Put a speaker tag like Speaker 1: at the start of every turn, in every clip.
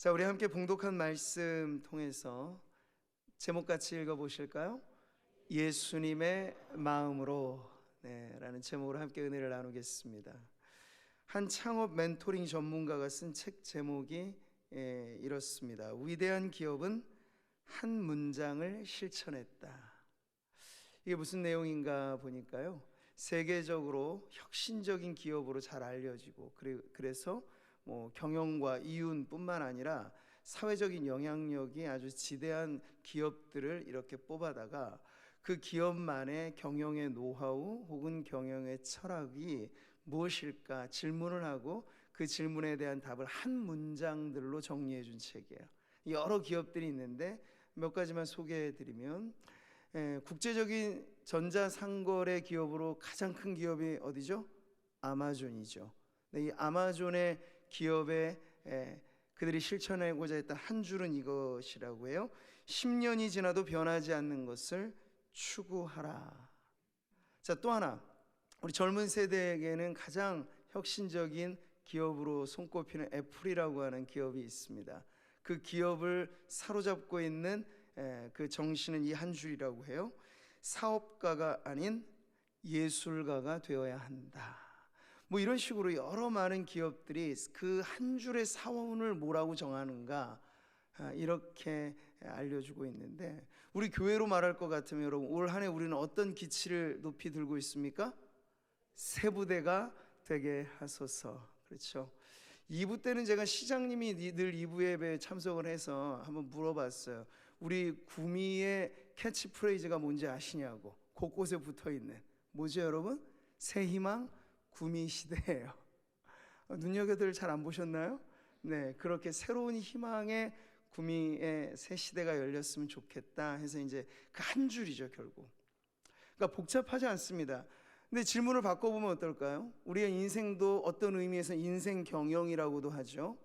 Speaker 1: 자, 우리 함께 봉독한 말씀 통해서 제목 같이 읽어보실까요? 예수님의 마음으로, 라는 제목으로 함께 은혜를 나누겠습니다. 한 창업 멘토링 전문가가 쓴 책 제목이 이렇습니다. 위대한 기업은 한 문장을 실천했다. 이게 무슨 내용인가 보니까요, 세계적으로 혁신적인 기업으로 잘 알려지고, 그래서 경영과 이윤뿐만 아니라 사회적인 영향력이 아주 지대한 기업들을 이렇게 뽑아다가 그 기업만의 경영의 노하우 혹은 경영의 철학이 무엇일까 질문을 하고 그 질문에 대한 답을 한 문장들로 정리해 준 책이에요. 여러 기업들이 있는데 몇 가지만 소개해 드리면, 국제적인 전자상거래 기업으로 가장 큰 기업이 어디죠? 아마존이죠. 이 아마존의 기업에 그들이 실천하고자 했던 한 줄은 이것이라고 해요. 10년이 지나도 변하지 않는 것을 추구하라. 자, 또 하나, 우리 젊은 세대에게는 가장 혁신적인 기업으로 손꼽히는 애플이라고 하는 기업이 있습니다. 그 기업을 사로잡고 있는 그 정신은 이 한 줄이라고 해요. 사업가가 아닌 예술가가 되어야 한다. 이런 식으로 여러 많은 기업들이 그 한 줄의 사원을 뭐라고 정하는가, 이렇게 알려주고 있는데, 우리 교회로 말할 것 같으면 여러분, 올 한 해 우리는 어떤 기치를 높이 들고 있습니까? 새 부대가 되게 하소서. 그렇죠. 2부 때는 제가 시장님이 늘 2부 예배에 참석을 해서 한번 물어봤어요. 우리 구미의 캐치프레이즈가 뭔지 아시냐고. 곳곳에 붙어있는 뭐죠 여러분? 새 희망 구미 시대예요. 눈여겨들 잘 안 보셨나요? 네, 그렇게 새로운 희망의 구미의 새 시대가 열렸으면 좋겠다 해서 이제 그 한 줄이죠 결국. 그러니까 복잡하지 않습니다. 근데 질문을 바꿔보면 어떨까요? 우리의 인생도 어떤 의미에서 인생 경영이라고도 하죠.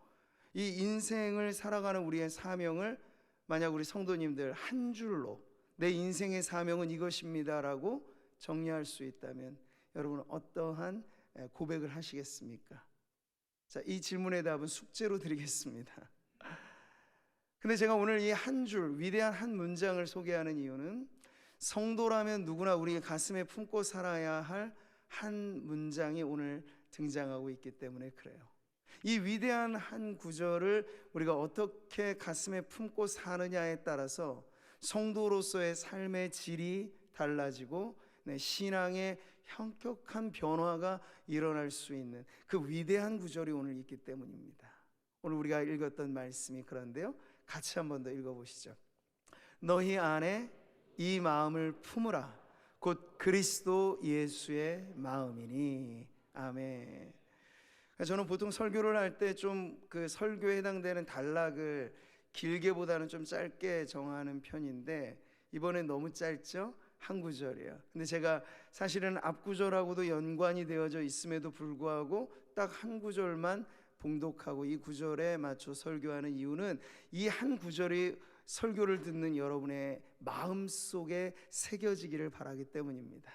Speaker 1: 이 인생을 살아가는 우리의 사명을 만약 우리 성도님들 한 줄로 내 인생의 사명은 이것입니다라고 정리할 수 있다면 여러분 어떠한 고백을 하시겠습니까? 자, 이 질문의 답은 숙제로 드리겠습니다. 근데 제가 오늘 이 한 줄, 위대한 한 문장을 소개하는 이유는 성도라면 누구나 우리의 가슴에 품고 살아야 할 한 문장이 오늘 등장하고 있기 때문에 그래요. 이 위대한 한 구절을 우리가 어떻게 가슴에 품고 사느냐에 따라서 성도로서의 삶의 질이 달라지고 신앙의 현격한 변화가 일어날 수 있는 그 위대한 구절이 오늘 있기 때문입니다. 오늘 우리가 읽었던 말씀이 그런데요, 같이 한 번 더 읽어보시죠. 너희 안에 이 마음을 품으라. 곧 그리스도 예수의 마음이니. 아멘. 저는 보통 설교를 할 때 좀 그 설교에 해당되는 단락을 길게보다는 좀 짧게 정하는 편인데 이번엔 너무 짧죠? 한 구절이에요. 근데 제가 사실은 앞 구절하고도 연관이 되어져 있음에도 불구하고 딱 한 구절만 봉독하고 이 구절에 맞춰 설교하는 이유는 이 한 구절이 설교를 듣는 여러분의 마음속에 새겨지기를 바라기 때문입니다.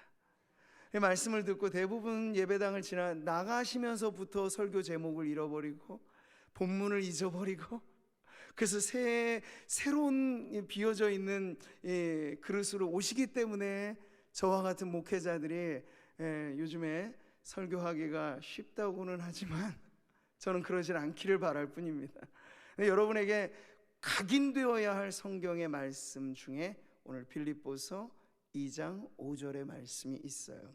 Speaker 1: 말씀을 듣고 대부분 예배당을 지나 나가시면서부터 설교 제목을 잃어버리고 본문을 잊어버리고, 그래서 새로운 비어져 있는 그릇으로 오시기 때문에 저와 같은 목회자들이 요즘에 설교하기가 쉽다고는 하지만 저는 그러질 않기를 바랄 뿐입니다. 여러분에게 각인되어야 할 성경의 말씀 중에 오늘 빌립보서 2장 5절의 말씀이 있어요.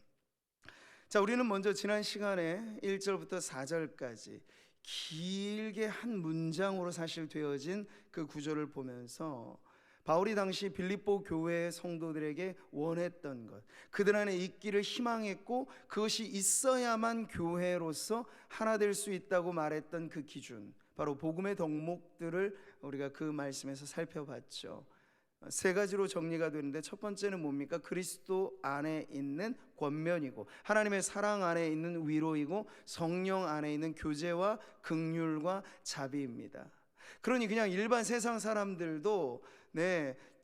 Speaker 1: 자, 우리는 먼저 지난 시간에 1절부터 4절까지 길게 한 문장으로 사실 되어진 그 구절을 보면서 바울이 당시 빌립보 교회의 성도들에게 원했던 것, 그들 안에 있기를 희망했고 그것이 있어야만 교회로서 하나 될 수 있다고 말했던 그 기준, 바로 복음의 덕목들을 우리가 그 말씀에서 살펴봤죠. 세 가지로 정리가 되는데 첫 번째는 뭡니까? 그리스도 안에 있는 권면이고, 하나님의 사랑 안에 있는 위로이고, 성령 안에 있는 교제와 긍휼과 자비입니다. 그러니 그냥 일반 세상 사람들도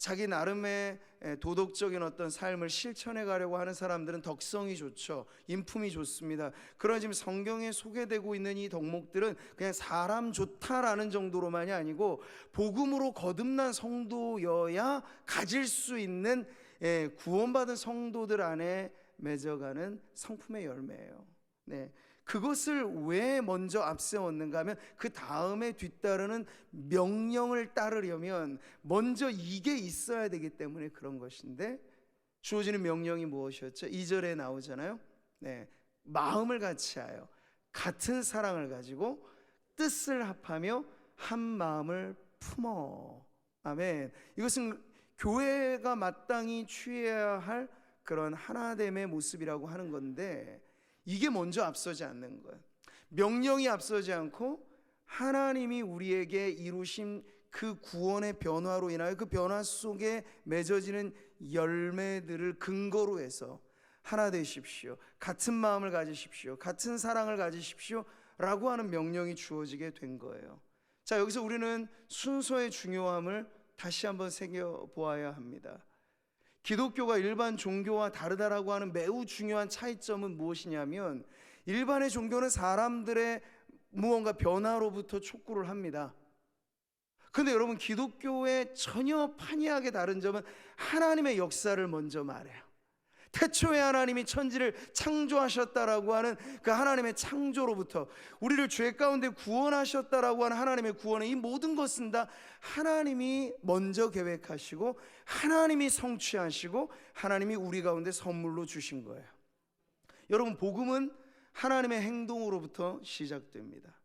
Speaker 1: 자기 나름의 도덕적인 어떤 삶을 실천해 가려고 하는 사람들은 덕성이 좋죠. 인품이 좋습니다. 그러나 지금 성경에 소개되고 있는 이 덕목들은 그냥 사람 좋다라는 정도로만이 아니고 복음으로 거듭난 성도여야 가질 수 있는 구원받은 성도들 안에 맺어가는 성품의 열매예요. 네. 그것을 왜 먼저 앞세웠는가 하면 그 다음에 뒤따르는 명령을 따르려면 먼저 이게 있어야 되기 때문에 그런 것인데, 주어지는 명령이 무엇이었죠? 2절에 나오잖아요. 네. 마음을 같이하여 같은 사랑을 가지고 뜻을 합하며 한 마음을 품어. 아멘. 이것은 교회가 마땅히 취해야 할 그런 하나됨의 모습이라고 하는 건데, 이게 먼저 앞서지 않는 거예요. 명령이 앞서지 않고 하나님이 우리에게 이루신 그 구원의 변화로 인하여 그 변화 속에 맺어지는 열매들을 근거로 해서 하나 되십시오, 같은 마음을 가지십시오, 같은 사랑을 가지십시오 라고 하는 명령이 주어지게 된 거예요. 자, 여기서 우리는 순서의 중요함을 다시 한번 새겨보아야 합니다. 기독교가 일반 종교와 다르다라고 하는 매우 중요한 차이점은 무엇이냐면, 일반의 종교는 사람들의 무언가 변화로부터 촉구를 합니다. 그런데 여러분, 기독교의 전혀 판이하게 다른 점은 하나님의 역사를 먼저 말해요. 태초에 하나님이 천지를 창조하셨다라고 하는 그 하나님의 창조로부터 우리를 죄 가운데 구원하셨다라고 하는 하나님의 구원의 이 모든 것은 다 하나님이 먼저 계획하시고 하나님이 성취하시고 하나님이 우리 가운데 선물로 주신 거예요. 여러분, 복음은 하나님의 행동으로부터 시작됩니다.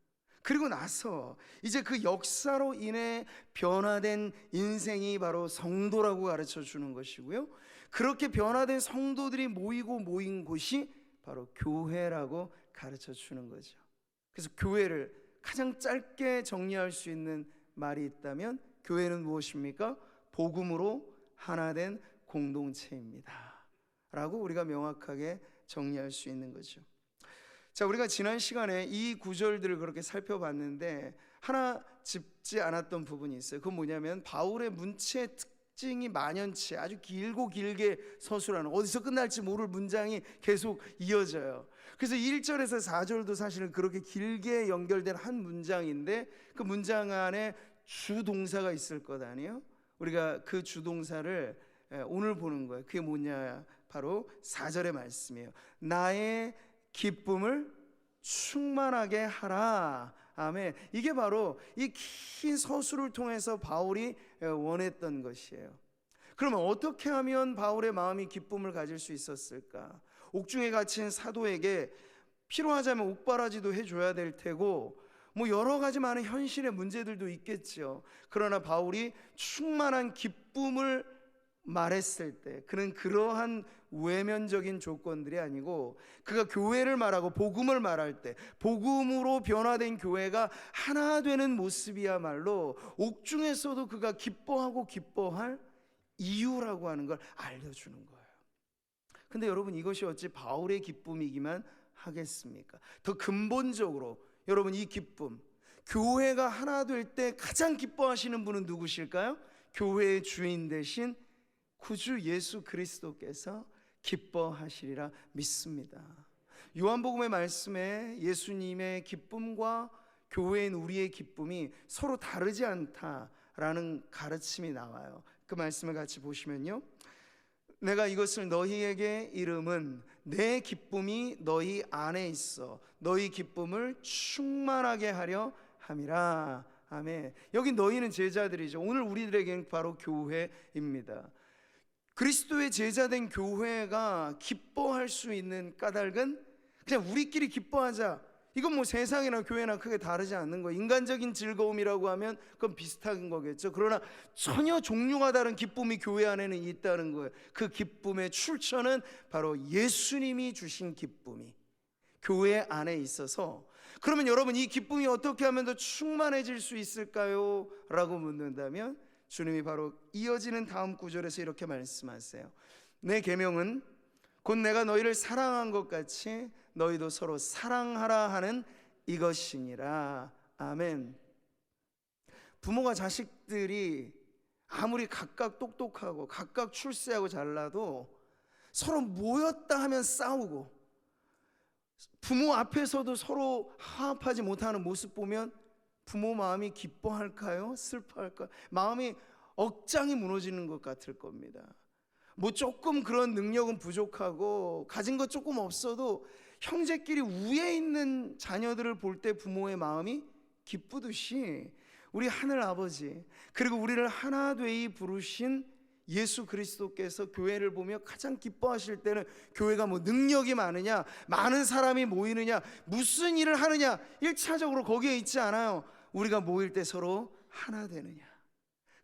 Speaker 1: 그리고 나서 이제 그 역사로 인해 변화된 인생이 바로 성도라고 가르쳐 주는 것이고요, 그렇게 변화된 성도들이 모인 곳이 바로 교회라고 가르쳐 주는 거죠. 그래서 교회를 가장 짧게 정리할 수 있는 말이 있다면 교회는 무엇입니까? 복음으로 하나 된 공동체입니다 라고 우리가 명확하게 정리할 수 있는 거죠. 자, 우리가 지난 시간에 이 구절들을 그렇게 살펴봤는데 하나 짚지 않았던 부분이 있어요. 그건 뭐냐면 바울의 문체의 특징이 만연치, 아주 길게 서술하는, 어디서 끝날지 모를 문장이 계속 이어져요. 그래서 1절에서 4절도 사실은 그렇게 길게 연결된 한 문장인데, 그 문장 안에 주동사가 있을 것 아니에요? 우리가 그 주동사를 오늘 보는 거예요. 그게 뭐냐? 바로 4절의 말씀이에요. 나의 기쁨을 충만하게 하라. 아멘. 이게 바로 이 긴 서술을 통해서 바울이 원했던 것이에요. 그러면 어떻게 하면 바울의 마음이 기쁨을 가질 수 있었을까? 옥중에 갇힌 사도에게 필요하자면 옥바라지도 해줘야 될 테고, 뭐 여러 가지 많은 현실의 문제들도 있겠죠. 그러나 바울이 충만한 기쁨을 말했을 때, 그는 그러한 외면적인 조건들이 아니고 그가 교회를 말하고 복음을 말할 때 복음으로 변화된 교회가 하나 되는 모습이야말로 옥중에서도 그가 기뻐할 이유라고 하는 걸 알려주는 거예요. 근데 여러분, 이것이 어찌 바울의 기쁨이기만 하겠습니까? 더 근본적으로 여러분, 이 기쁨, 교회가 하나 될 때 가장 기뻐하시는 분은 누구실까요? 교회의 주인 되신 구주 예수 그리스도께서 기뻐하시리라 믿습니다. 요한복음의 말씀에 예수님의 기쁨과 교회인 우리의 기쁨이 서로 다르지 않다라는 가르침이 나와요. 그 말씀을 같이 보시면요, 내가 이것을 너희에게 이름은 내 기쁨이 너희 안에 있어 너희 기쁨을 충만하게 하려 함이라. 아멘. 여기 너희는 제자들이죠. 오늘 우리들에게는 바로 교회입니다. 그리스도의 제자된 교회가 기뻐할 수 있는 까닭은 그냥 우리끼리 기뻐하자, 이건 뭐 세상이나 교회나 크게 다르지 않는 거예요. 인간적인 즐거움이라고 하면 그건 비슷한 거겠죠. 그러나 전혀 종류가 다른 기쁨이 교회 안에는 있다는 거예요. 그 기쁨의 출처는 바로 예수님이 주신 기쁨이 교회 안에 있어서, 그러면 여러분, 이 기쁨이 어떻게 하면 더 충만해질 수 있을까요? 라고 묻는다면 주님이 바로 이어지는 다음 구절에서 이렇게 말씀하세요. 내 계명은 곧 내가 너희를 사랑한 것 같이 너희도 서로 사랑하라 하는 이것이니라. 아멘. 부모가 자식들이 아무리 각각 똑똑하고 각각 출세하고 잘나도 서로 모였다 하면 싸우고, 부모 앞에서도 서로 화합하지 못하는 모습 보면 부모 마음이 기뻐할까요? 슬퍼할까요? 마음이 억장이 무너지는 것 같을 겁니다. 뭐 조금 그런 능력은 부족하고 가진 것 조금 없어도 형제끼리 위에 있는 자녀들을 볼 때 부모의 마음이 기쁘듯이 우리 하늘 아버지, 그리고 우리를 하나 되이 부르신 예수 그리스도께서 교회를 보며 가장 기뻐하실 때는 교회가 뭐 능력이 많으냐, 많은 사람이 모이느냐, 무슨 일을 하느냐, 1차적으로 거기에 있지 않아요. 우리가 모일 때 서로 하나 되느냐,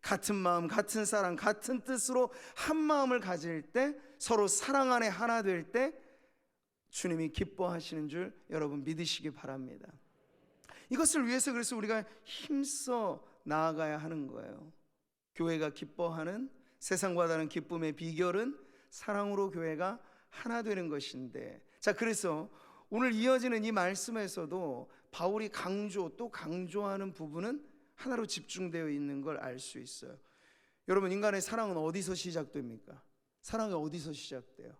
Speaker 1: 같은 마음, 같은 사랑, 같은 뜻으로 한 마음을 가질 때, 서로 사랑 안에 하나 될 때 주님이 기뻐하시는 줄 여러분 믿으시기 바랍니다. 이것을 위해서 그래서 우리가 힘써 나아가야 하는 거예요. 교회가 기뻐하는, 세상과 다른 기쁨의 비결은 사랑으로 교회가 하나 되는 것인데, 자, 그래서 오늘 이어지는 이 말씀에서도 바울이 또 강조하는 부분은 하나로 집중되어 있는 걸 알 수 있어요. 여러분, 인간의 사랑은 어디서 시작됩니까? 사랑이 어디서 시작돼요?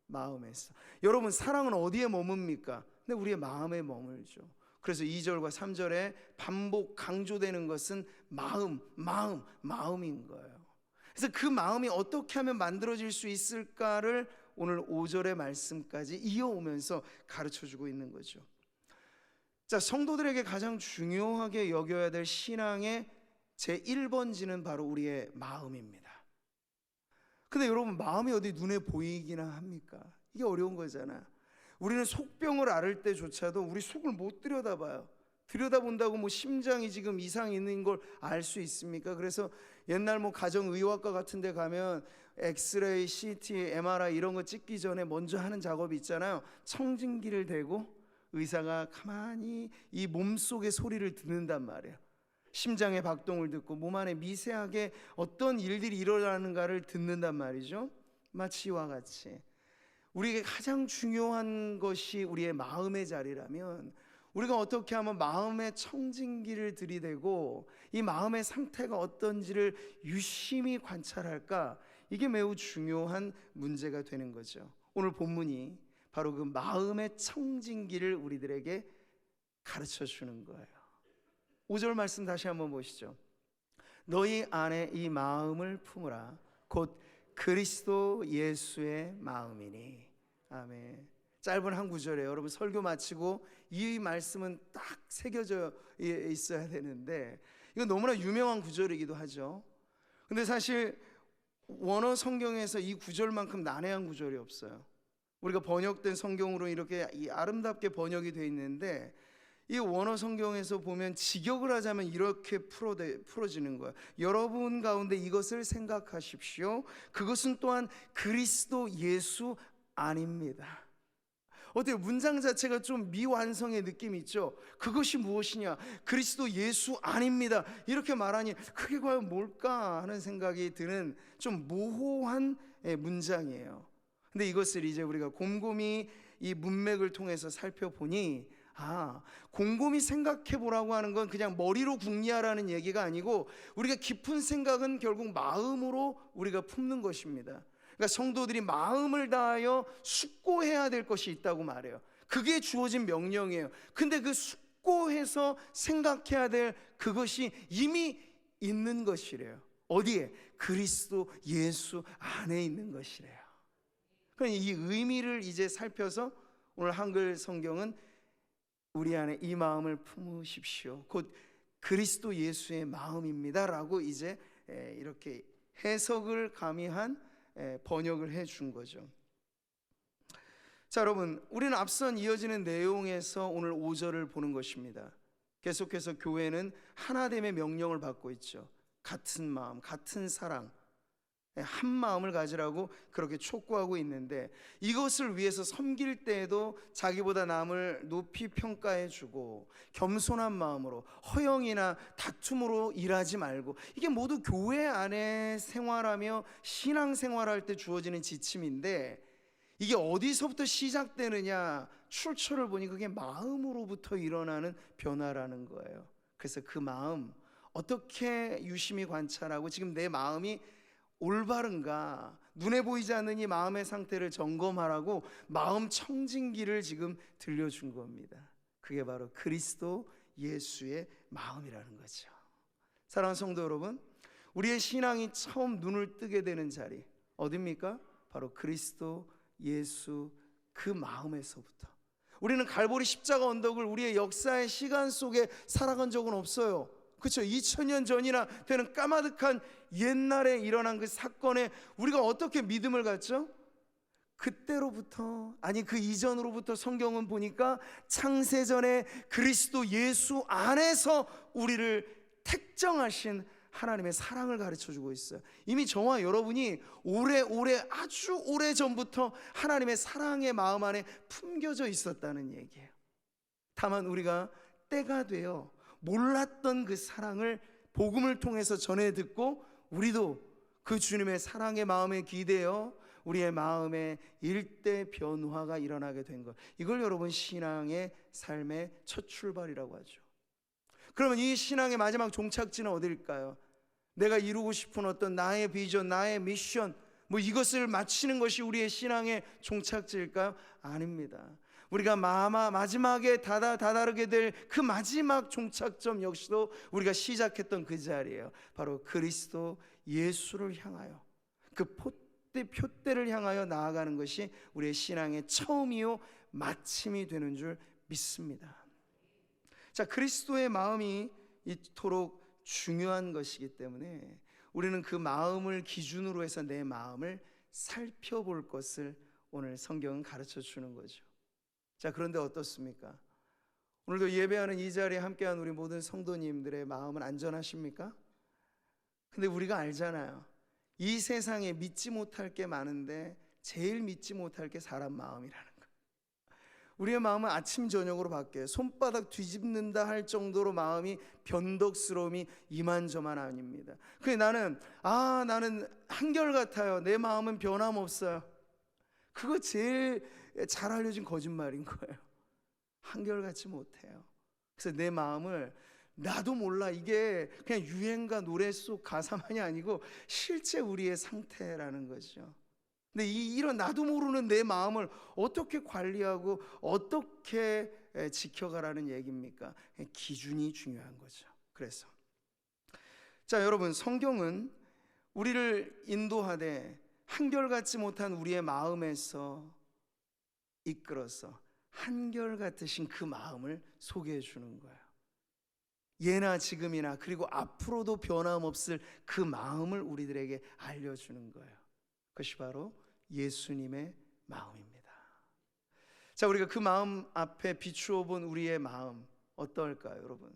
Speaker 1: 마음에서. 여러분, 사랑은 어디에 머뭅니까? 근데 우리의 마음에 머물죠. 그래서 2절과 3절에 반복 강조되는 것은 마음인 거예요. 그래서 그 마음이 어떻게 하면 만들어질 수 있을까를 오늘 5절의 말씀까지 이어오면서 가르쳐주고 있는 거죠. 자, 성도들에게 가장 중요하게 여겨야 될 신앙의 제1번지는 바로 우리의 마음입니다. 근데 여러분, 마음이 어디 눈에 보이기나 합니까? 이게 어려운 거잖아요. 우리는 속병을 앓을 때조차도 우리 속을 못 들여다봐요. 들여다본다고 뭐 심장이 지금 이상이 있는 걸 알 수 있습니까? 그래서 옛날 뭐 가정의학과 같은 데 가면 엑스레이, CT, MRI 이런 거 찍기 전에 먼저 하는 작업이 있잖아요. 청진기를 대고 의사가 가만히 이 몸속의 소리를 듣는단 말이에요. 심장의 박동을 듣고 몸 안에 미세하게 어떤 일들이 일어나는가를 듣는단 말이죠. 마치 이와 같이 우리에게 가장 중요한 것이 우리의 마음의 자리라면, 우리가 어떻게 하면 마음의 청진기를 들이대고 이 마음의 상태가 어떤지를 유심히 관찰할까, 이게 매우 중요한 문제가 되는 거죠. 오늘 본문이 바로 그 마음의 청진기를 우리들에게 가르쳐 주는 거예요. 5절 말씀 다시 한번 보시죠. 너희 안에 이 마음을 품으라, 곧 그리스도 예수의 마음이니. 아멘. 짧은 한 구절이에요. 여러분, 설교 마치고 이 말씀은 딱 새겨져 있어야 되는데, 이건 너무나 유명한 구절이기도 하죠. 근데 사실 원어 성경에서 이 구절만큼 난해한 구절이 없어요. 우리가 번역된 성경으로 이렇게 아름답게 번역이 되어 있는데, 이 원어 성경에서 보면 직역을 하자면 이렇게 풀어지는 거예요. 여러분 가운데 이것을 생각하십시오. 그것은 또한 그리스도 예수 아닙니다. 어때요? 문장 자체가 좀 미완성의 느낌이 있죠. 그것이 무엇이냐? 그리스도 예수 아닙니다. 이렇게 말하니 그게 과연 뭘까 하는 생각이 드는 좀 모호한 문장이에요. 근데 이것을 이제 우리가 곰곰이 이 문맥을 통해서 살펴보니, 곰곰이 생각해 보라고 하는 건 그냥 머리로 궁리하라는 얘기가 아니고, 우리가 깊은 생각은 결국 마음으로 우리가 품는 것입니다. 그러니까 성도들이 마음을 다하여 숙고해야 될 것이 있다고 말해요. 그게 주어진 명령이에요. 근데 그 숙고해서 생각해야 될 그것이 이미 있는 것이래요. 어디에? 그리스도 예수 안에 있는 것이래요. 그러니까 이 의미를 이제 살펴서 오늘 한글 성경은 우리 안에 이 마음을 품으십시오, 곧 그리스도 예수의 마음입니다 라고 이제 이렇게 해석을 가미한 번역을 해준 거죠. 자, 여러분, 우리는 앞선 이어지는 내용에서 오늘 5절을 보는 것입니다. 계속해서 교회는 하나됨의 명령을 받고 있죠. 같은 마음, 같은 사랑, 한 마음을 가지라고 그렇게 촉구하고 있는데, 이것을 위해서 섬길 때에도 자기보다 남을 높이 평가해 주고 겸손한 마음으로, 허영이나 다툼으로 일하지 말고, 이게 모두 교회 안에 생활하며 신앙생활할 때 주어지는 지침인데, 이게 어디서부터 시작되느냐, 출처를 보니 그게 마음으로부터 일어나는 변화라는 거예요. 그래서 그 마음, 어떻게 유심히 관찰하고 지금 내 마음이 올바른가, 눈에 보이지 않는 이 마음의 상태를 점검하라고 마음 청진기를 지금 들려준 겁니다. 그게 바로 그리스도 예수의 마음이라는 거죠. 사랑하는 성도 여러분, 우리의 신앙이 처음 눈을 뜨게 되는 자리 어디입니까? 바로 그리스도 예수 그 마음에서부터. 우리는 갈보리 십자가 언덕을 우리의 역사의 시간 속에 살아간 적은 없어요. 그렇죠? 2000년 전이나 되는 까마득한 옛날에 일어난 그 사건에 우리가 어떻게 믿음을 갖죠? 그때로부터, 아니 그 이전으로부터 성경은 보니까 창세전에 그리스도 예수 안에서 우리를 택정하신 하나님의 사랑을 가르쳐주고 있어요. 이미 저와 여러분이 오래오래 아주 오래전부터 하나님의 사랑의 마음 안에 품겨져 있었다는 얘기예요. 다만 우리가 때가 되어 몰랐던 그 사랑을 복음을 통해서 전해 듣고 우리도 그 주님의 사랑의 마음에 기대어 우리의 마음에 일대 변화가 일어나게 된 것, 이걸 여러분 신앙의 삶의 첫 출발이라고 하죠. 그러면 이 신앙의 마지막 종착지는 어디일까요? 내가 이루고 싶은 어떤 나의 비전, 나의 미션, 이것을 마치는 것이 우리의 신앙의 종착지일까요? 아닙니다. 우리가 마지막에 다다르게 될 그 마지막 종착점 역시도 우리가 시작했던 그 자리예요. 바로 그리스도 예수를 향하여, 그 표대를 향하여 나아가는 것이 우리의 신앙의 처음이요 마침이 되는 줄 믿습니다. 자, 그리스도의 마음이 이토록 중요한 것이기 때문에 우리는 그 마음을 기준으로 해서 내 마음을 살펴볼 것을 오늘 성경은 가르쳐 주는 거죠. 자, 그런데 어떻습니까? 오늘도 예배하는 이 자리에 함께한 우리 모든 성도님들의 마음은 안전하십니까? 근데 우리가 알잖아요. 이 세상에 믿지 못할 게 많은데 제일 믿지 못할 게 사람 마음이라는 거. 우리의 마음은 아침 저녁으로 바뀌어요. 손바닥 뒤집는다 할 정도로 마음이 변덕스러움이 이만저만 아닙니다. 그래 나는 한결같아요. 내 마음은 변함없어요. 그거 제일 잘 알려진 거짓말인 거예요. 한결같지 못해요. 그래서 내 마음을 나도 몰라, 이게 그냥 유행가 노래 속 가사만이 아니고 실제 우리의 상태라는 거죠. 근데 이런 나도 모르는 내 마음을 어떻게 관리하고 어떻게 지켜가라는 얘기입니까? 기준이 중요한 거죠. 그래서 자, 여러분, 성경은 우리를 인도하되 한결같지 못한 우리의 마음에서 이끌어서 한결같으신 그 마음을 소개해 주는 거예요. 예나 지금이나 그리고 앞으로도 변함없을 그 마음을 우리들에게 알려주는 거예요. 그것이 바로 예수님의 마음입니다. 자, 우리가 그 마음 앞에 비추어 본 우리의 마음 어떨까요, 여러분?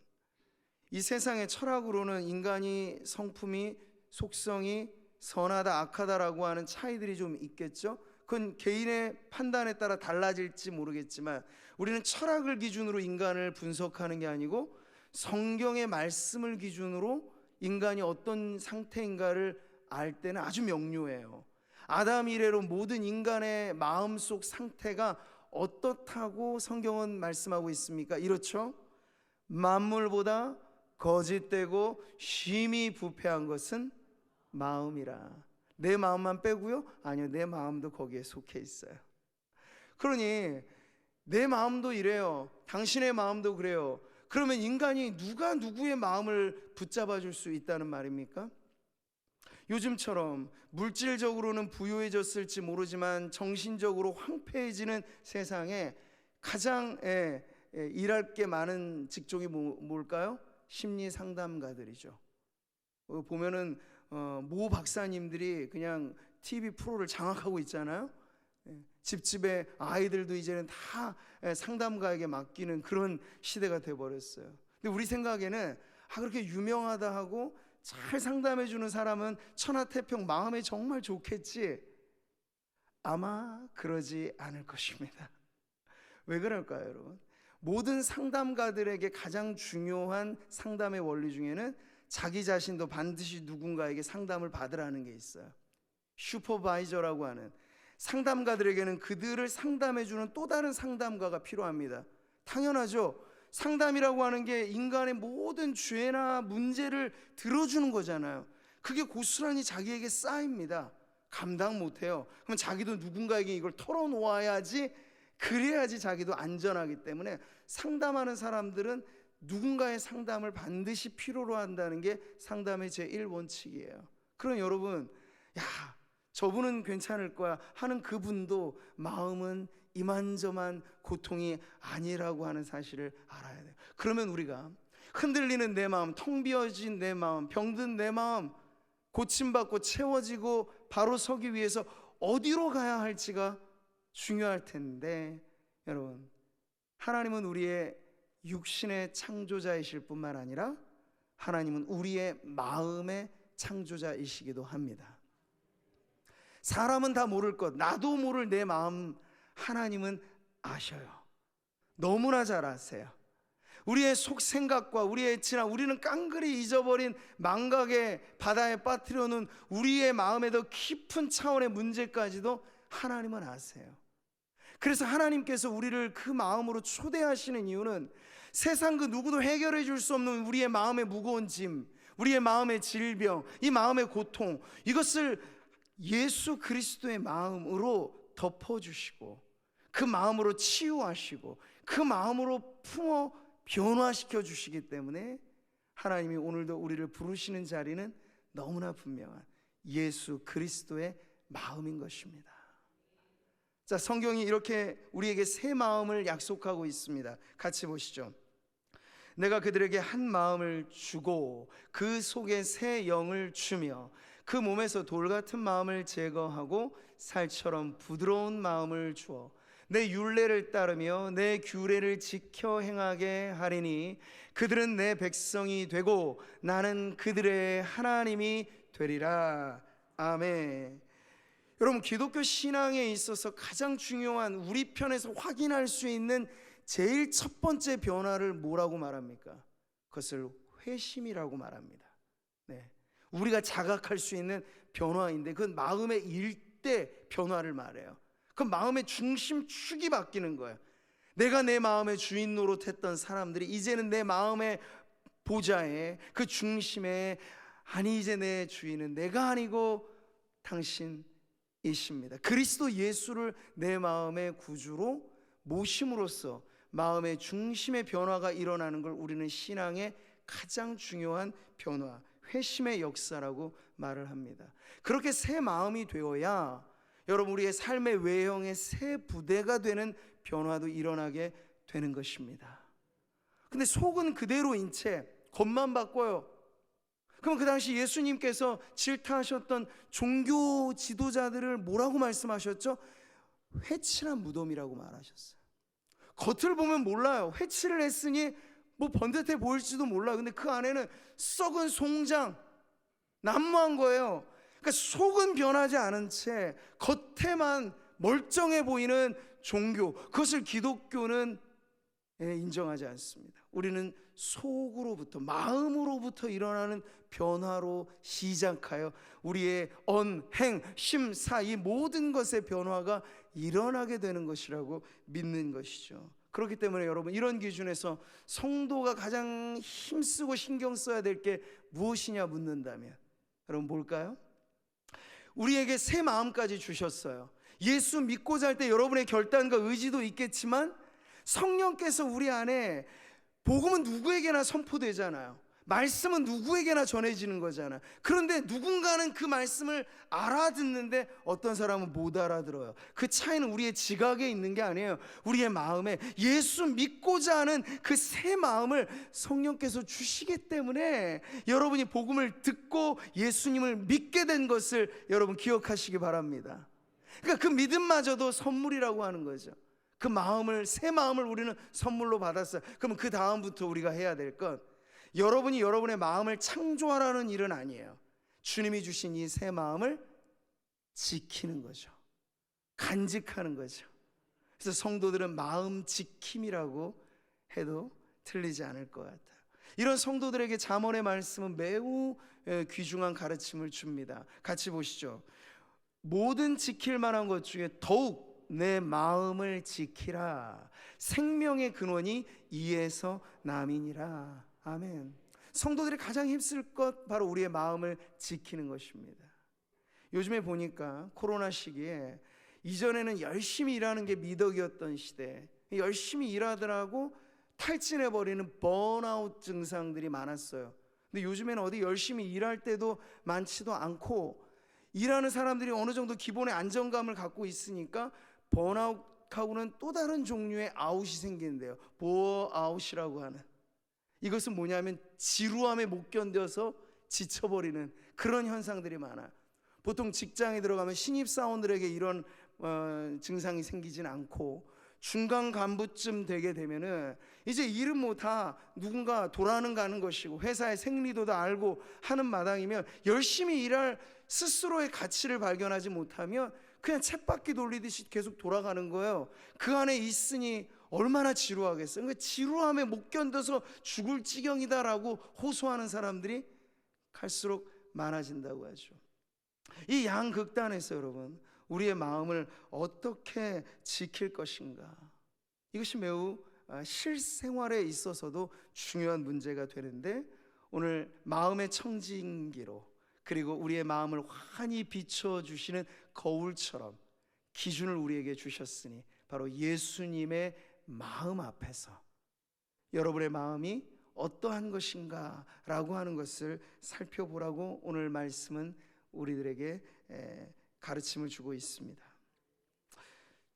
Speaker 1: 이 세상의 철학으로는 인간이 성품이, 속성이 선하다 악하다라고 하는 차이들이 좀 있겠죠. 그건 개인의 판단에 따라 달라질지 모르겠지만 우리는 철학을 기준으로 인간을 분석하는 게 아니고 성경의 말씀을 기준으로 인간이 어떤 상태인가를 알 때는 아주 명료해요. 아담 이래로 모든 인간의 마음속 상태가 어떻다고 성경은 말씀하고 있습니까? 이렇죠. 만물보다 거짓되고 심히 부패한 것은 마음이라. 내 마음만 빼고요? 아니요, 내 마음도 거기에 속해 있어요. 그러니 내 마음도 이래요. 당신의 마음도 그래요. 그러면 인간이 누가 누구의 마음을 붙잡아 줄 수 있다는 말입니까? 요즘처럼 물질적으로는 부유해졌을지 모르지만 정신적으로 황폐해지는 세상에 가장 일할 게 많은 직종이 뭘까요? 심리 상담가들이죠. 보면은 모 박사님들이 그냥 TV 프로를 장악하고 있잖아요. 집집에 아이들도 이제는 다 상담가에게 맡기는 그런 시대가 돼버렸어요. 근데 우리 생각에는 그렇게 유명하다 하고 잘 상담해 주는 사람은 천하태평, 마음이 정말 좋겠지. 아마 그러지 않을 것입니다. 왜 그럴까요, 여러분? 모든 상담가들에게 가장 중요한 상담의 원리 중에는 자기 자신도 반드시 누군가에게 상담을 받으라는 게 있어요. 슈퍼바이저라고 하는, 상담가들에게는 그들을 상담해 주는 또 다른 상담가가 필요합니다. 당연하죠. 상담이라고 하는 게 인간의 모든 죄나 문제를 들어주는 거잖아요. 그게 고스란히 자기에게 쌓입니다. 감당 못해요. 그럼 자기도 누군가에게 이걸 털어놓아야지, 그래야지 자기도 안전하기 때문에 상담하는 사람들은 누군가의 상담을 반드시 필요로 한다는 게 상담의 제1원칙이에요. 그럼 여러분, 야, 저분은 괜찮을 거야 하는 그분도 마음은 이만저만 고통이 아니라고 하는 사실을 알아야 돼요. 그러면 우리가 흔들리는 내 마음, 텅 비어진 내 마음, 병든 내 마음 고침받고 채워지고 바로 서기 위해서 어디로 가야 할지가 중요할 텐데, 여러분, 하나님은 우리의 육신의 창조자이실 뿐만 아니라 하나님은 우리의 마음의 창조자이시기도 합니다. 사람은 다 모를 것, 나도 모를 내 마음 하나님은 아셔요. 너무나 잘 아세요. 우리의 속 생각과 우리의 지나 우리는 깡그리 잊어버린 망각의 바다에 빠뜨려 놓은 우리의 마음의 더 깊은 차원의 문제까지도 하나님은 아세요. 그래서 하나님께서 우리를 그 마음으로 초대하시는 이유는 세상 그 누구도 해결해 줄 수 없는 우리의 마음의 무거운 짐, 우리의 마음의 질병, 이 마음의 고통, 이것을 예수 그리스도의 마음으로 덮어주시고 그 마음으로 치유하시고 그 마음으로 품어 변화시켜 주시기 때문에 하나님이 오늘도 우리를 부르시는 자리는 너무나 분명한 예수 그리스도의 마음인 것입니다. 자, 성경이 이렇게 우리에게 새 마음을 약속하고 있습니다. 같이 보시죠. 내가 그들에게 한 마음을 주고 그 속에 새 영을 주며 그 몸에서 돌 같은 마음을 제거하고 살처럼 부드러운 마음을 주어 내 율례를 따르며 내 규례를 지켜 행하게 하리니 그들은 내 백성이 되고 나는 그들의 하나님이 되리라. 아멘. 여러분, 기독교 신앙에 있어서 가장 중요한 우리 편에서 확인할 수 있는 제일 첫 번째 변화를 뭐라고 말합니까? 그것을 회심이라고 말합니다. 네. 우리가 자각할 수 있는 변화인데 그건 마음의 일대 변화를 말해요. 그 마음의 중심축이 바뀌는 거예요. 내가 내 마음의 주인 노릇했던 사람들이 이제는 내 마음의 보좌에 그 중심에, 아니 이제 내 주인은 내가 아니고 당신이십니다. 그리스도 예수를 내 마음의 구주로 모심으로써 마음의 중심의 변화가 일어나는 걸 우리는 신앙의 가장 중요한 변화, 회심의 역사라고 말을 합니다. 그렇게 새 마음이 되어야 여러분 우리의 삶의 외형의 새 부대가 되는 변화도 일어나게 되는 것입니다. 근데 속은 그대로인 채 겉만 바꿔요. 그럼 그 당시 예수님께서 질타하셨던 종교 지도자들을 뭐라고 말씀하셨죠? 회칠한 무덤이라고 말하셨어요. 겉을 보면 몰라요. 회칠을 했으니 뭐 번듯해 보일지도 몰라. 근데 그 안에는 썩은 송장, 난무한 거예요. 그러니까 속은 변하지 않은 채 겉에만 멀쩡해 보이는 종교, 그것을 기독교는 인정하지 않습니다. 우리는 속으로부터, 마음으로부터 일어나는 변화로 시작하여 우리의 언, 행, 심, 사, 이 모든 것의 변화가 일어나게 되는 것이라고 믿는 것이죠. 그렇기 때문에 여러분, 이런 기준에서 성도가 가장 힘쓰고 신경 써야 될 게 무엇이냐 묻는다면 여러분 뭘까요? 우리에게 새 마음까지 주셨어요. 예수 믿고자 할 때 여러분의 결단과 의지도 있겠지만 성령께서 우리 안에, 복음은 누구에게나 선포되잖아요. 말씀은 누구에게나 전해지는 거잖아요. 그런데 누군가는 그 말씀을 알아듣는데 어떤 사람은 못 알아들어요. 그 차이는 우리의 지각에 있는 게 아니에요. 우리의 마음에 예수 믿고자 하는 그 새 마음을 성령께서 주시기 때문에 여러분이 복음을 듣고 예수님을 믿게 된 것을 여러분 기억하시기 바랍니다. 그러니까 그 믿음마저도 선물이라고 하는 거죠. 그 마음을, 새 마음을 우리는 선물로 받았어요. 그러면 그 다음부터 우리가 해야 될 것, 여러분이 여러분의 마음을 창조하라는 일은 아니에요. 주님이 주신 이 새 마음을 지키는 거죠. 간직하는 거죠. 그래서 성도들은 마음 지킴이라고 해도 틀리지 않을 것 같아요. 이런 성도들에게 잠언의 말씀은 매우 귀중한 가르침을 줍니다. 같이 보시죠. 모든 지킬 만한 것 중에 더욱 내 마음을 지키라. 생명의 근원이 이에서 남이니라. 아멘. 성도들이 가장 힘쓸 것 바로 우리의 마음을 지키는 것입니다. 요즘에 보니까 코로나 시기에 이전에는 열심히 일하는 게 미덕이었던 시대, 열심히 일하더라고 탈진해버리는 번아웃 증상들이 많았어요. 근데 요즘에는 어디 열심히 일할 때도 많지도 않고, 일하는 사람들이 어느 정도 기본의 안정감을 갖고 있으니까 번아웃하고는 또 다른 종류의 아웃이 생기는데요, 보어아웃이라고 하는. 이것은 뭐냐면 지루함에 못 견뎌서 지쳐버리는 그런 현상들이 많아요. 보통 직장에 들어가면 신입사원들에게 이런 증상이 생기진 않고, 중간 간부쯤 되게 되면은 이제 일은 뭐 다 누군가 돌아가는 가는 것이고 회사의 생리도 다 알고 하는 마당이면 열심히 일할 스스로의 가치를 발견하지 못하면 그냥 쳇바퀴 돌리듯이 계속 돌아가는 거예요. 그 안에 있으니 얼마나 지루하겠어요. 그러니까 지루함에 못 견뎌서 죽을 지경이다라고 호소하는 사람들이 갈수록 많아진다고 하죠. 이 양극단에서 여러분, 우리의 마음을 어떻게 지킬 것인가, 이것이 매우 실생활에 있어서도 중요한 문제가 되는데, 오늘 마음의 청진기로, 그리고 우리의 마음을 환히 비춰주시는 거울처럼 기준을 우리에게 주셨으니 바로 예수님의 마음 앞에서 여러분의 마음이 어떠한 것인가 라고 하는 것을 살펴보라고 오늘 말씀은 우리들에게 가르침을 주고 있습니다.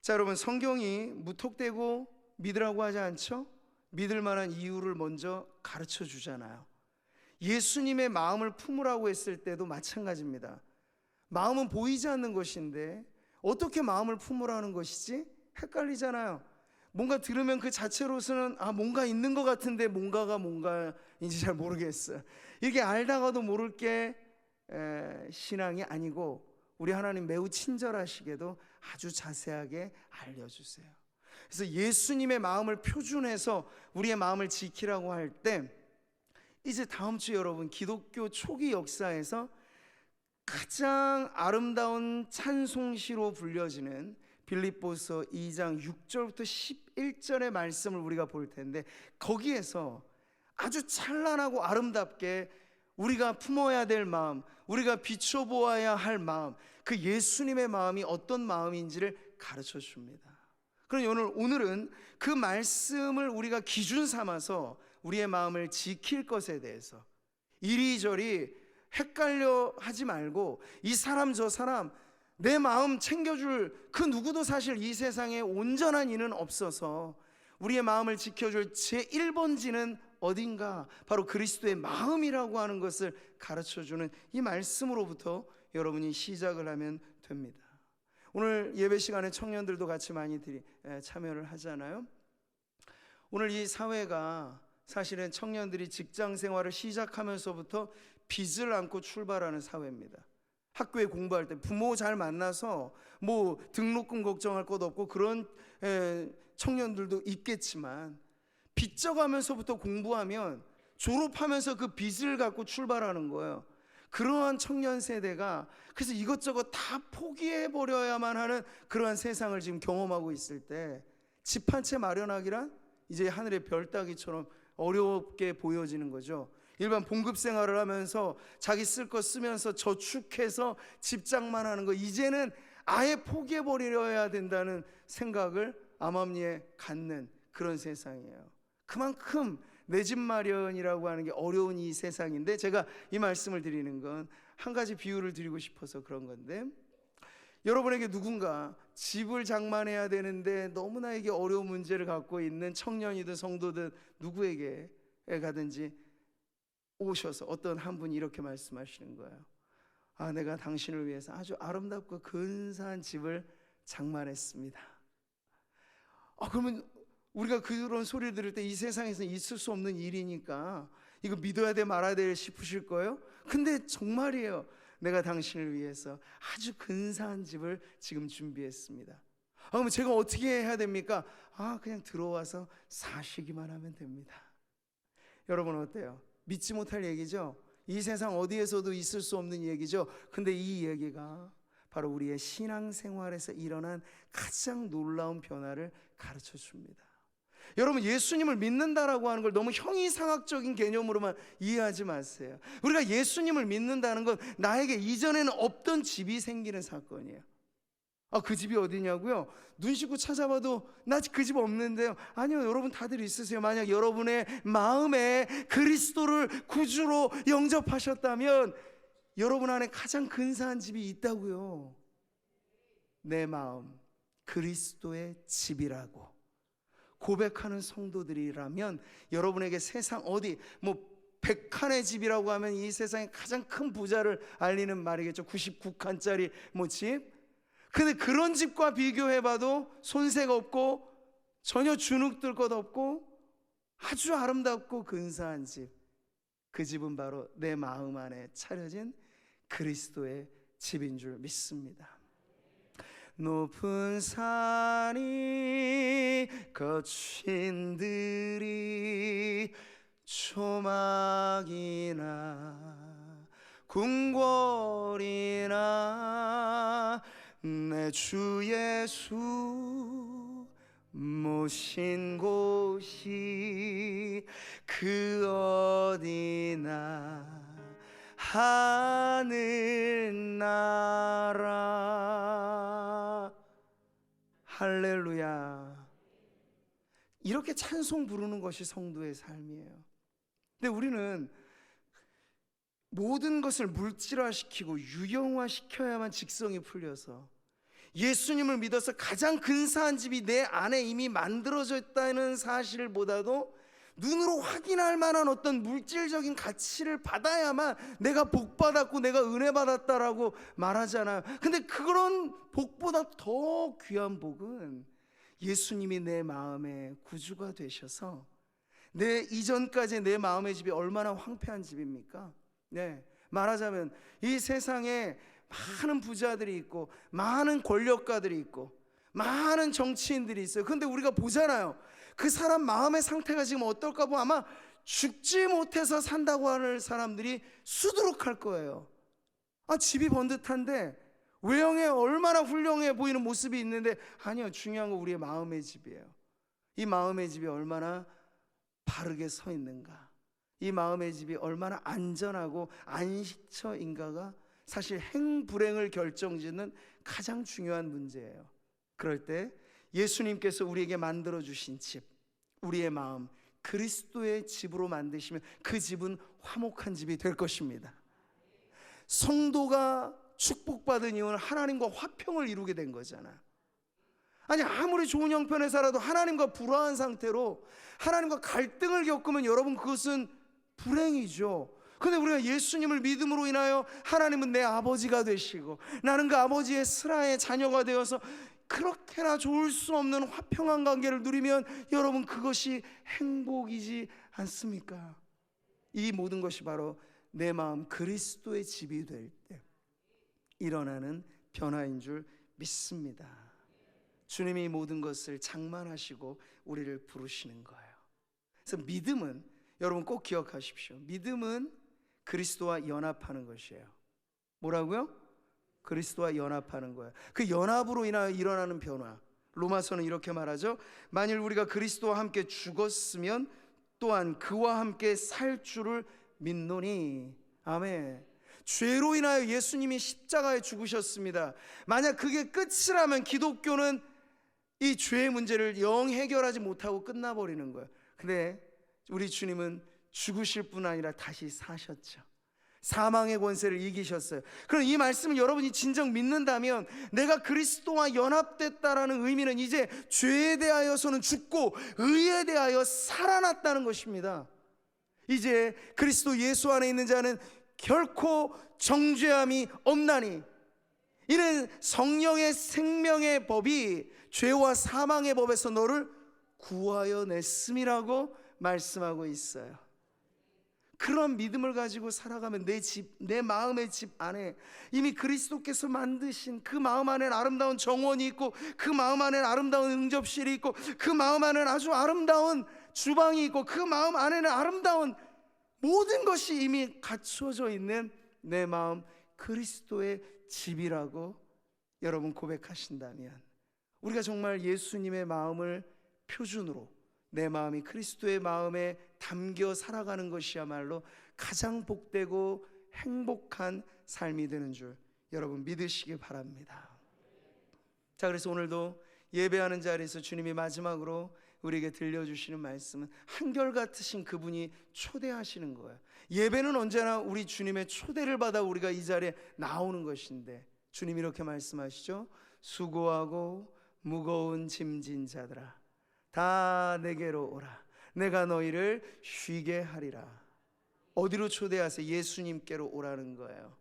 Speaker 1: 자, 여러분, 성경이 무턱대고 믿으라고 하지 않죠? 믿을 만한 이유를 먼저 가르쳐 주잖아요. 예수님의 마음을 품으라고 했을 때도 마찬가지입니다. 마음은 보이지 않는 것인데 어떻게 마음을 품으라는 것이지? 헷갈리잖아요. 뭔가 들으면 그 자체로서는 뭔가 있는 것 같은데 뭔가가 뭔가인지 잘 모르겠어요. 이게 알다가도 모를 게 신앙이 아니고, 우리 하나님 매우 친절하시게도 아주 자세하게 알려주세요. 그래서 예수님의 마음을 표준해서 우리의 마음을 지키라고 할 때, 이제 다음 주 여러분, 기독교 초기 역사에서 가장 아름다운 찬송시로 불려지는 빌립보서 2장 6절부터 11절의 말씀을 우리가 볼 텐데, 거기에서 아주 찬란하고 아름답게 우리가 품어야 될 마음, 우리가 비춰보아야 할 마음, 그 예수님의 마음이 어떤 마음인지를 가르쳐 줍니다. 그럼 오늘은 그 말씀을 우리가 기준 삼아서 우리의 마음을 지킬 것에 대해서 이리저리 헷갈려 하지 말고, 이 사람 저 사람 내 마음 챙겨줄 그 누구도 사실 이 세상에 온전한 이는 없어서 우리의 마음을 지켜줄 제1번지는 어딘가, 바로 그리스도의 마음이라고 하는 것을 가르쳐주는 이 말씀으로부터 여러분이 시작을 하면 됩니다. 오늘 예배 시간에 청년들도 같이 많이 참여를 하잖아요. 오늘 이 사회가 사실은 청년들이 직장 생활을 시작하면서부터 빚을 안고 출발하는 사회입니다. 학교에 공부할 때 부모 잘 만나서 뭐 등록금 걱정할 것 없고 그런 청년들도 있겠지만, 빚져가면서부터 공부하면 졸업하면서 그 빚을 갖고 출발하는 거예요. 그러한 청년 세대가 그래서 이것저것 다 포기해버려야만 하는 그러한 세상을 지금 경험하고 있을 때, 집 한 채 마련하기란 이제 하늘의 별 따기처럼 어렵게 보여지는 거죠. 일반 봉급 생활을 하면서 자기 쓸 거 쓰면서 저축해서 집장만 하는 거, 이제는 아예 포기해버려야 된다는 생각을 암암리에 갖는 그런 세상이에요. 그만큼 내 집 마련이라고 하는 게 어려운 이 세상인데, 제가 이 말씀을 드리는 건 한 가지 비유를 드리고 싶어서 그런 건데, 여러분에게 누군가 집을 장만해야 되는데 너무나 이게 어려운 문제를 갖고 있는 청년이든 성도든 누구에게 가든지 오셔서 어떤 한 분이 이렇게 말씀하시는 거예요. 내가 당신을 위해서 아주 아름답고 근사한 집을 장만했습니다. 그러면 우리가 그런 소리를 들을 때 이 세상에서 있을 수 없는 일이니까 이거 믿어야 돼 말아야 돼 싶으실 거예요. 근데 정말이에요. 내가 당신을 위해서 아주 근사한 집을 지금 준비했습니다. 그럼 제가 어떻게 해야 됩니까? 그냥 들어와서 사시기만 하면 됩니다. 여러분 어때요? 믿지 못할 얘기죠? 이 세상 어디에서도 있을 수 없는 얘기죠? 근데 이 얘기가 바로 우리의 신앙생활에서 일어난 가장 놀라운 변화를 가르쳐 줍니다. 여러분, 예수님을 믿는다라고 하는 걸 너무 형이상학적인 개념으로만 이해하지 마세요. 우리가 예수님을 믿는다는 건 나에게 이전에는 없던 집이 생기는 사건이에요. 그 집이 어디냐고요? 눈 씻고 찾아봐도 나 그 집 없는데요. 아니요, 여러분 다들 있으세요. 만약 여러분의 마음에 그리스도를 구주로 영접하셨다면 여러분 안에 가장 근사한 집이 있다고요. 내 마음 그리스도의 집이라고 고백하는 성도들이라면 여러분에게 세상 어디 뭐100칸의 집이라고 하면 이 세상에 가장 큰 부자를 알리는 말이겠죠. 99칸짜리 집. 근데 그런 집과 비교해봐도 손색 없고 전혀 주눅들 것 없고 아주 아름답고 근사한 집, 그 집은 바로 내 마음 안에 차려진 그리스도의 집인 줄 믿습니다. 높은 산이 거친 들이 초막이나 궁궐이나 내 주 예수 모신 곳이 그 어디나 하늘나라. 할렐루야. 이렇게 찬송 부르는 것이 성도의 삶이에요. 근데 우리는 모든 것을 물질화시키고 유형화시켜야만 직성이 풀려서 예수님을 믿어서 가장 근사한 집이 내 안에 이미 만들어져 있다는 사실보다도 눈으로 확인할 만한 어떤 물질적인 가치를 받아야만 내가 복받았고 내가 은혜 받았다라고 말하잖아요. 근데 그런 복보다 더 귀한 복은 예수님이 내 마음의 구주가 되셔서 내 이전까지 내 마음의 집이 얼마나 황폐한 집입니까? 네, 말하자면 이 세상에 많은 부자들이 있고 많은 권력가들이 있고 많은 정치인들이 있어요. 근데 우리가 보잖아요. 그 사람 마음의 상태가 지금 어떨까 보면 아마 죽지 못해서 산다고 하는 사람들이 수두룩할 거예요. 집이 번듯한데 외형에 얼마나 훌륭해 보이는 모습이 있는데, 아니요, 중요한 건 우리의 마음의 집이에요. 이 마음의 집이 얼마나 바르게 서 있는가, 이 마음의 집이 얼마나 안전하고 안식처인가가 사실 행불행을 결정짓는 가장 중요한 문제예요. 그럴 때 예수님께서 우리에게 만들어주신 집, 우리의 마음 그리스도의 집으로 만드시면 그 집은 화목한 집이 될 것입니다. 성도가 축복받은 이유는 하나님과 화평을 이루게 된 거잖아요. 아니, 아무리 좋은 형편에 살아도 하나님과 불화한 상태로 하나님과 갈등을 겪으면 여러분 그것은 불행이죠. 근데 우리가 예수님을 믿음으로 인하여 하나님은 내 아버지가 되시고 나는 그 아버지의 슬하의 자녀가 되어서 그렇게나 좋을 수 없는 화평한 관계를 누리면 여러분 그것이 행복이지 않습니까? 이 모든 것이 바로 내 마음 그리스도의 집이 될 때 일어나는 변화인 줄 믿습니다. 주님이 이 모든 것을 장만하시고 우리를 부르시는 거예요. 그래서 믿음은, 여러분 꼭 기억하십시오. 믿음은 그리스도와 연합하는 것이에요. 뭐라고요? 그리스도와 연합하는 거예요. 그 연합으로 인하여 일어나는 변화, 로마서는 이렇게 말하죠. 만일 우리가 그리스도와 함께 죽었으면 또한 그와 함께 살 줄을 믿노니. 아멘. 죄로 인하여 예수님이 십자가에 죽으셨습니다. 만약 그게 끝이라면 기독교는 이 죄의 문제를 영 해결하지 못하고 끝나버리는 거예요. 근데 우리 주님은 죽으실 뿐 아니라 다시 사셨죠. 사망의 권세를 이기셨어요. 그럼 이 말씀을 여러분이 진정 믿는다면 내가 그리스도와 연합됐다라는 의미는 이제 죄에 대하여서는 죽고 의에 대하여 살아났다는 것입니다. 이제 그리스도 예수 안에 있는 자는 결코 정죄함이 없나니, 이는 성령의 생명의 법이 죄와 사망의 법에서 너를 구하여 냈음이라고 말씀하고 있어요. 그런 믿음을 가지고 살아가면 내 집, 내 마음의 집 안에 이미 그리스도께서 만드신 그 마음 안에는 아름다운 정원이 있고, 그 마음 안에는 아름다운 응접실이 있고, 그 마음 안에는 아주 아름다운 주방이 있고, 그 마음 안에는 아름다운 모든 것이 이미 갖춰져 있는 내 마음 그리스도의 집이라고 여러분 고백하신다면, 우리가 정말 예수님의 마음을 표준으로 내 마음이 그리스도의 마음에 담겨 살아가는 것이야말로 가장 복되고 행복한 삶이 되는 줄 여러분 믿으시기 바랍니다. 자, 그래서 오늘도 예배하는 자리에서 주님이 마지막으로 우리에게 들려주시는 말씀은 한결같으신 그분이 초대하시는 거예요. 예배는 언제나 우리 주님의 초대를 받아 우리가 이 자리에 나오는 것인데, 주님이 이렇게 말씀하시죠. 수고하고 무거운 짐진 자들아 다 내게로 오라, 내가 너희를 쉬게 하리라. 어디로 초대하세요? 예수님께로 오라는 거예요.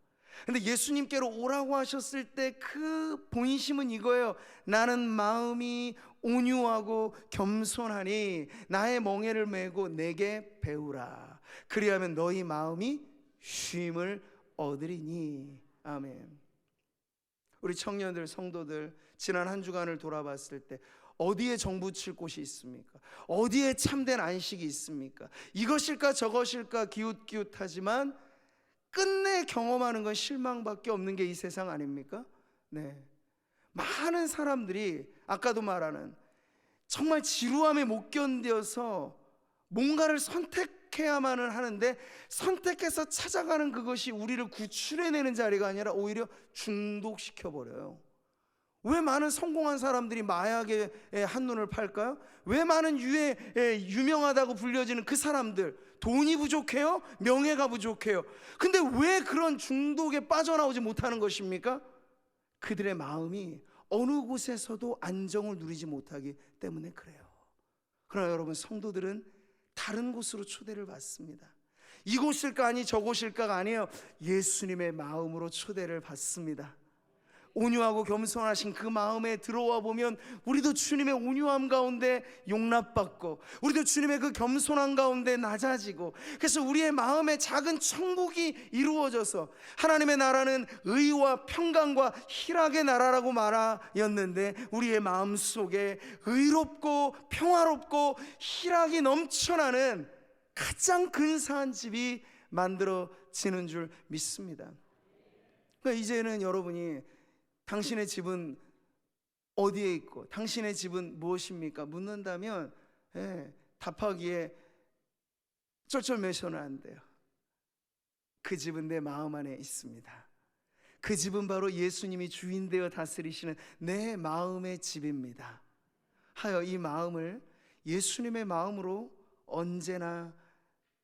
Speaker 1: 근데 예수님께로 오라고 하셨을 때 그 본심은 이거예요. 나는 마음이 온유하고 겸손하니 나의 멍에를 메고 내게 배우라. 그리하면 너희 마음이 쉼을 얻으리니. 아멘. 우리 청년들, 성도들, 지난 한 주간을 돌아봤을 때 어디에 정붙일 곳이 있습니까? 어디에 참된 안식이 있습니까? 이것일까 저것일까 기웃기웃하지만 끝내 경험하는 건 실망밖에 없는 게 이 세상 아닙니까? 네. 많은 사람들이 아까도 말하는 정말 지루함에 못 견뎌서 뭔가를 선택해야만은 하는데, 선택해서 찾아가는 그것이 우리를 구출해내는 자리가 아니라 오히려 중독시켜버려요. 왜 많은 성공한 사람들이 마약에 한눈을 팔까요? 왜 많은 유명하다고 불려지는 그 사람들, 돈이 부족해요? 명예가 부족해요? 근데 왜 그런 중독에 빠져나오지 못하는 것입니까? 그들의 마음이 어느 곳에서도 안정을 누리지 못하기 때문에 그래요. 그러나 여러분, 성도들은 다른 곳으로 초대를 받습니다. 이곳일까 아니 저곳일까가 아니에요. 예수님의 마음으로 초대를 받습니다. 온유하고 겸손하신 그 마음에 들어와 보면 우리도 주님의 온유함 가운데 용납받고, 우리도 주님의 그 겸손함 가운데 낮아지고, 그래서 우리의 마음에 작은 천국이 이루어져서, 하나님의 나라는 의와 평강과 희락의 나라라고 말하였는데 우리의 마음 속에 의롭고 평화롭고 희락이 넘쳐나는 가장 근사한 집이 만들어지는 줄 믿습니다. 그러니까 이제는 여러분이 당신의 집은 어디에 있고 당신의 집은 무엇입니까? 묻는다면 답하기에 쩔쩔매서는 안 돼요. 그 집은 내 마음 안에 있습니다. 그 집은 바로 예수님이 주인 되어 다스리시는 내 마음의 집입니다. 하여 이 마음을 예수님의 마음으로 언제나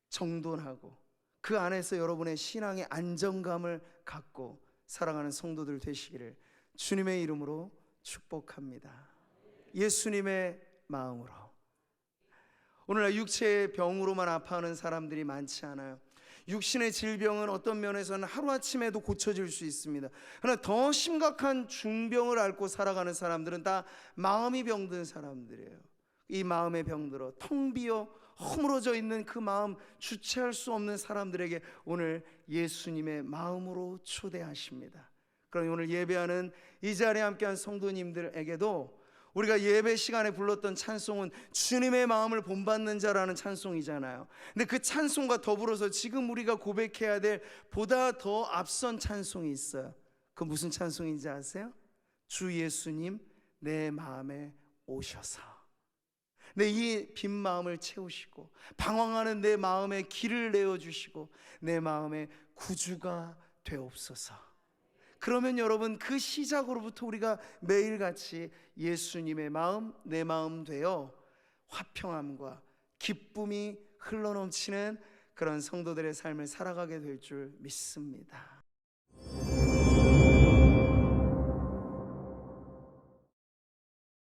Speaker 1: 정돈하고 그 안에서 여러분의 신앙의 안정감을 갖고 살아가는 성도들 되시기를 주님의 이름으로 축복합니다. 예수님의 마음으로. 오늘날 육체의 병으로만 아파하는 사람들이 많지 않아요. 육신의 질병은 어떤 면에서는 하루아침에도 고쳐질 수 있습니다. 그러나 더 심각한 중병을 앓고 살아가는 사람들은 다 마음이 병든 사람들이에요. 이 마음의 병들어 텅 비어 허물어져 있는 그 마음, 주체할 수 없는 사람들에게 오늘 예수님의 마음으로 초대하십니다. 그럼 오늘 예배하는 이 자리에 함께한 성도님들에게도 우리가 예배 시간에 불렀던 찬송은 주님의 마음을 본받는 자라는 찬송이잖아요. 근데 그 찬송과 더불어서 지금 우리가 고백해야 될 보다 더 앞선 찬송이 있어요. 그 무슨 찬송인지 아세요? 주 예수님 내 마음에 오셔서 내 이 빈 마음을 채우시고 방황하는 내 마음에 길을 내어주시고 내 마음에 구주가 되옵소서. 그러면 여러분, 그 시작으로부터 우리가 매일같이 예수님의 마음, 내 마음 되어 화평함과 기쁨이 흘러넘치는 그런 성도들의 삶을 살아가게 될 줄 믿습니다.